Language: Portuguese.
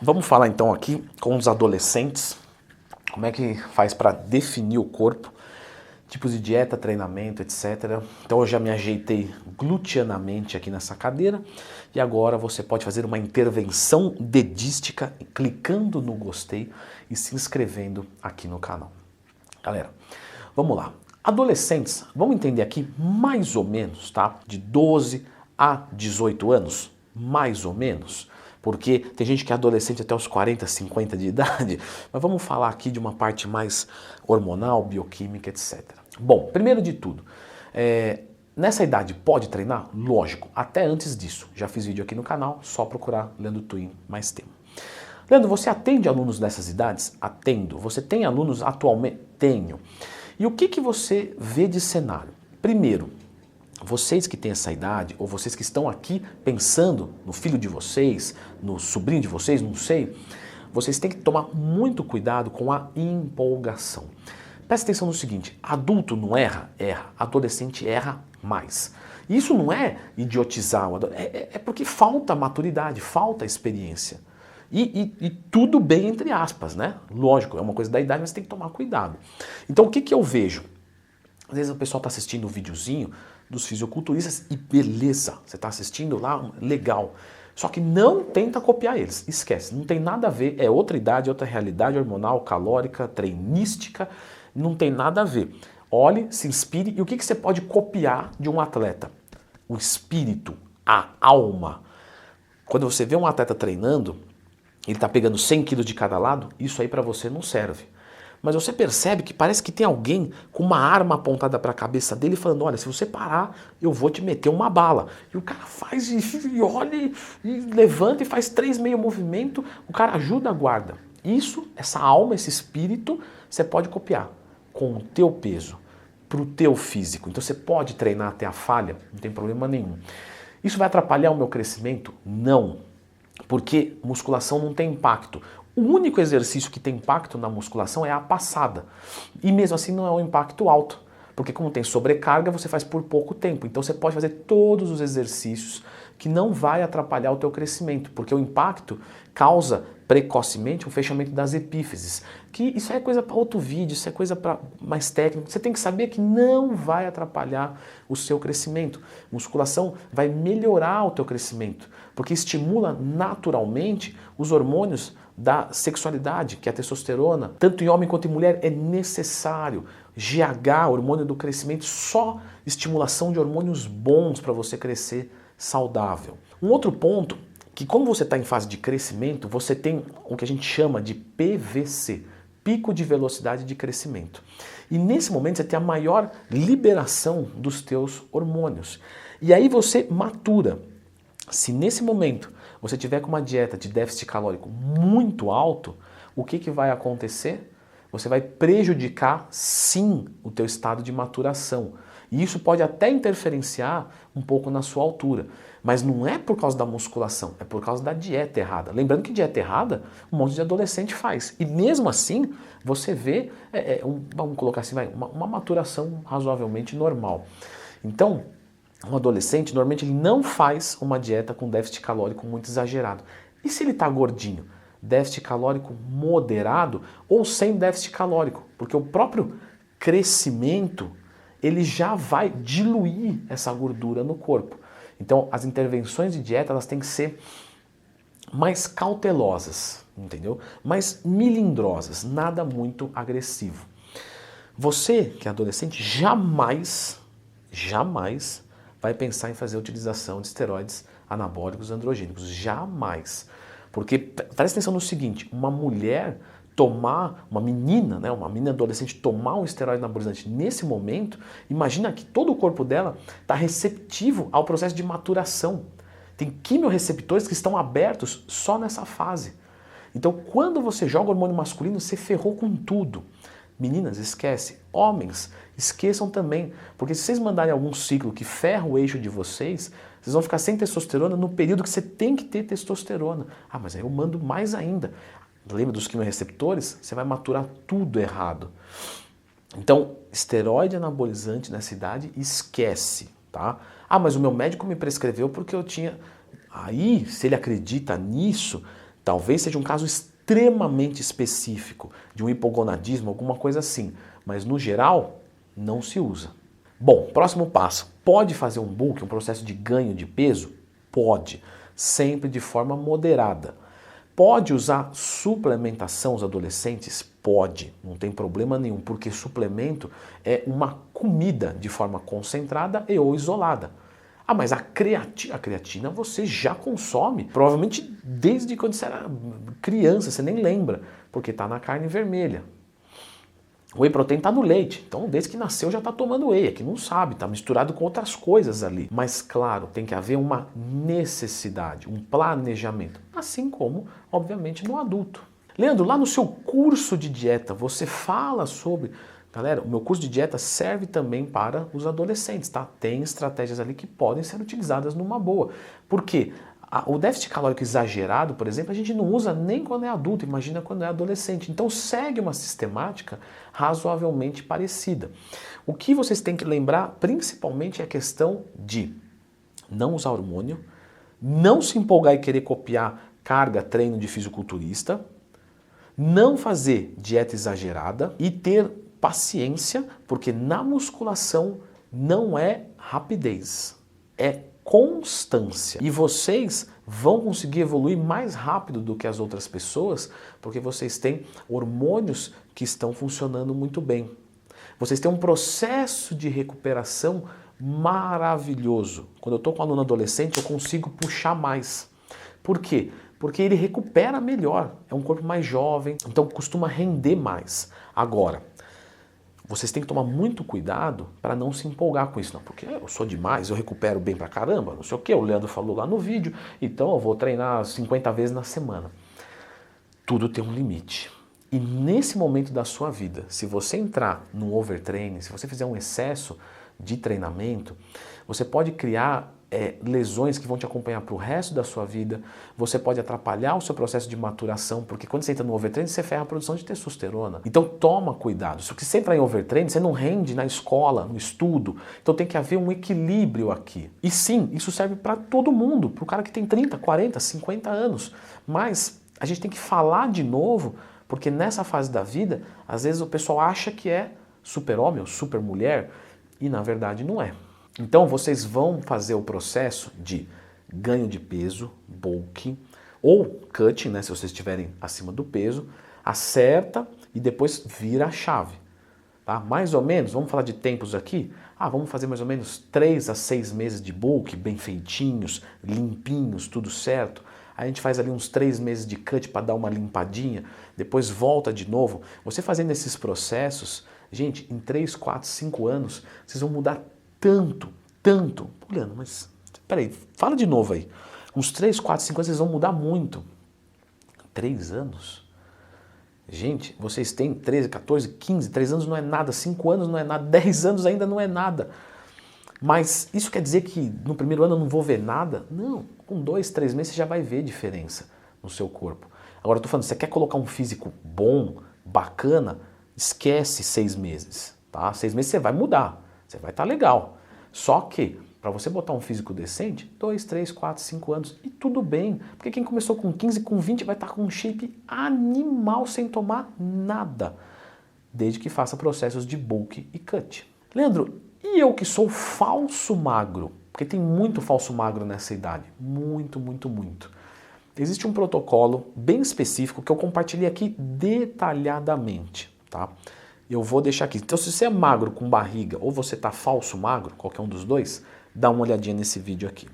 Vamos falar então aqui com os adolescentes, como é que faz para definir o corpo, tipos de dieta, treinamento, etc. Então eu já me ajeitei gluteanamente aqui nessa cadeira e agora você pode fazer uma intervenção dedística clicando no gostei e se inscrevendo aqui no canal. Galera, vamos lá. Adolescentes, vamos entender aqui mais ou menos, tá? De 12 a 18 anos, mais ou menos. Porque tem gente que é adolescente até os 40, 50 de idade, mas vamos falar aqui de uma parte mais hormonal, bioquímica, etc. Bom, primeiro de tudo, nessa idade pode treinar? Lógico, até antes disso. Já fiz vídeo aqui no canal, só procurar Leandro Twin mais tempo. Leandro, você atende alunos dessas idades? Atendo. Você tem alunos atualmente? Tenho. E o que você vê de cenário? Primeiro, vocês que têm essa idade, ou vocês que estão aqui pensando no filho de vocês, no sobrinho de vocês, não sei, vocês têm que tomar muito cuidado com a empolgação. Presta atenção no seguinte, adulto não erra? Erra. Adolescente erra mais. Isso não é idiotizar, é porque falta maturidade, falta experiência. E tudo bem entre aspas, né? Lógico, é uma coisa da idade, mas tem que tomar cuidado. Então o que eu vejo? Às vezes o pessoal está assistindo um videozinho dos fisiculturistas e beleza, você está assistindo lá, legal. Só que não tenta copiar eles, esquece, não tem nada a ver, é outra idade, outra realidade hormonal, calórica, treinística, não tem nada a ver. Olhe, se inspire e o que você pode copiar de um atleta? O espírito, a alma. Quando você vê um atleta treinando, ele está pegando 100 quilos de cada lado, isso aí para você não serve. Mas você percebe que parece que tem alguém com uma arma apontada para a cabeça dele falando, olha, se você parar, eu vou te meter uma bala. E o cara faz e olha e levanta e faz 3 meio movimento, o cara ajuda a guarda. Isso, essa alma, esse espírito, você pode copiar com o teu peso, para o teu físico. Então você pode treinar até a falha, não tem problema nenhum. Isso vai atrapalhar o meu crescimento? Não, porque musculação não tem impacto. O único exercício que tem impacto na musculação é a passada. E mesmo assim não é um impacto alto. Porque como tem sobrecarga, você faz por pouco tempo. Então você pode fazer todos os exercícios que não vai atrapalhar o teu crescimento. Porque o impacto causa precocemente o fechamento das epífises. Que isso é coisa para outro vídeo, isso é coisa para mais técnico. Você tem que saber que não vai atrapalhar o seu crescimento. Musculação vai melhorar o teu crescimento. Porque estimula naturalmente os hormônios da sexualidade, que é a testosterona, tanto em homem quanto em mulher, é necessário. GH, hormônio do crescimento, só estimulação de hormônios bons para você crescer saudável. Um outro ponto, que como você está em fase de crescimento, você tem o que a gente chama de PVC, pico de velocidade de crescimento. E nesse momento você tem a maior liberação dos teus hormônios. E aí você matura. Se nesse momento você tiver com uma dieta de déficit calórico muito alto, o que vai acontecer? Você vai prejudicar, sim, o teu estado de maturação. E isso pode até interferenciar um pouco na sua altura. Mas não é por causa da musculação, é por causa da dieta errada. Lembrando que dieta errada, um monte de adolescente faz. E mesmo assim, você vê, vamos colocar assim, uma maturação razoavelmente normal. Então, um adolescente, normalmente ele não faz uma dieta com déficit calórico muito exagerado. E se ele está gordinho? Déficit calórico moderado ou sem déficit calórico? Porque o próprio crescimento, ele já vai diluir essa gordura no corpo. Então, as intervenções de dieta, elas têm que ser mais cautelosas, entendeu? Mais melindrosas, nada muito agressivo. Você, que é adolescente, jamais vai pensar em fazer a utilização de esteroides anabólicos androgênicos. Jamais. Porque, presta atenção no seguinte, uma mulher tomar, uma menina adolescente tomar um esteroide anabolizante nesse momento, imagina que todo o corpo dela está receptivo ao processo de maturação. Tem quimiorreceptores que estão abertos só nessa fase. Então, quando você joga hormônio masculino, você ferrou com tudo. Meninas, esquece. Homens, esqueçam também. Porque se vocês mandarem algum ciclo que ferra o eixo de vocês, vocês vão ficar sem testosterona no período que você tem que ter testosterona. Ah, mas aí eu mando mais ainda. Lembra dos quimiorreceptores? Você vai maturar tudo errado. Então, esteroide anabolizante nessa idade, esquece, tá? Ah, mas o meu médico me prescreveu porque eu tinha... Aí, se ele acredita nisso, Talvez seja um caso extremamente específico, de um hipogonadismo, alguma coisa assim, mas no geral não se usa. Bom, próximo passo. Pode fazer um bulk, um processo de ganho de peso? Pode, sempre de forma moderada. Pode usar suplementação os adolescentes? Pode, não tem problema nenhum, porque suplemento é uma comida de forma concentrada e ou isolada. Ah, mas a creatina você já consome, provavelmente desde quando você era criança, você nem lembra, porque está na carne vermelha. O whey protein está no leite, então desde que nasceu já está tomando whey, é que não sabe, está misturado com outras coisas ali. Mas claro, tem que haver uma necessidade, um planejamento, assim como, obviamente, no adulto. Leandro, lá no seu curso de dieta, você fala sobre... Galera, o meu curso de dieta serve também para os adolescentes, tá? Tem estratégias ali que podem ser utilizadas numa boa. Por quê? O déficit calórico exagerado, por exemplo, a gente não usa nem quando é adulto, imagina quando é adolescente. Então segue uma sistemática razoavelmente parecida. O que vocês têm que lembrar, principalmente, é a questão de não usar hormônio, não se empolgar e querer copiar carga, treino de fisiculturista, não fazer dieta exagerada e ter paciência, porque na musculação não é rapidez, é constância. E vocês vão conseguir evoluir mais rápido do que as outras pessoas, porque vocês têm hormônios que estão funcionando muito bem. Vocês têm um processo de recuperação maravilhoso. Quando eu estou com um aluno adolescente, eu consigo puxar mais. Por quê? Porque ele recupera melhor, é um corpo mais jovem, então costuma render mais. Agora, vocês têm que tomar muito cuidado para não se empolgar com isso. Não, porque eu sou demais, eu recupero bem pra caramba, não sei o que, o Leandro falou lá no vídeo, então eu vou treinar 50 vezes na semana. Tudo tem um limite. E nesse momento da sua vida, se você entrar no overtraining, se você fizer um excesso de treinamento, você pode criar lesões que vão te acompanhar para o resto da sua vida, você pode atrapalhar o seu processo de maturação, porque quando você entra no overtraining, você ferra a produção de testosterona. Então toma cuidado, se você entrar em overtraining, você não rende na escola, no estudo, então tem que haver um equilíbrio aqui. E sim, isso serve para todo mundo, para o cara que tem 30, 40, 50 anos, mas a gente tem que falar de novo, porque nessa fase da vida, às vezes o pessoal acha que é super-homem ou super-mulher, e na verdade não é. Então vocês vão fazer o processo de ganho de peso, bulking, ou cutting, né, se vocês estiverem acima do peso, acerta e depois vira a chave. Tá? Mais ou menos, vamos falar de tempos aqui? Vamos fazer mais ou menos 3 a 6 meses de bulk, bem feitinhos, limpinhos, tudo certo. Aí a gente faz ali uns 3 meses de cut para dar uma limpadinha, depois volta de novo. Você fazendo esses processos, gente, em 3, 4, 5 anos, vocês vão mudar tanto. Leandro, mas peraí, fala de novo aí. Uns 3, 4, 5 anos vocês vão mudar muito. 3 anos? Gente, vocês têm 13, 14, 15, 3 anos não é nada, 5 anos não é nada, 10 anos ainda não é nada. Mas isso quer dizer que no primeiro ano eu não vou ver nada? Não, com 2, 3 meses você já vai ver diferença no seu corpo. Agora eu tô falando, você quer colocar um físico bom, bacana, esquece 6 meses, tá? 6 meses você vai mudar, você vai estar legal. Só que, para você botar um físico decente, 2, 3, 4, 5 anos, e tudo bem. Porque quem começou com 15, com 20 vai estar com um shape animal sem tomar nada. Desde que faça processos de bulk e cut. Leandro, e eu que sou falso magro? Porque tem muito falso magro nessa idade. Muito. Existe um protocolo bem específico que eu compartilhei aqui detalhadamente, tá? Eu vou deixar aqui. Então, se você é magro com barriga ou você tá falso magro, qualquer um dos dois, dá uma olhadinha nesse vídeo aqui.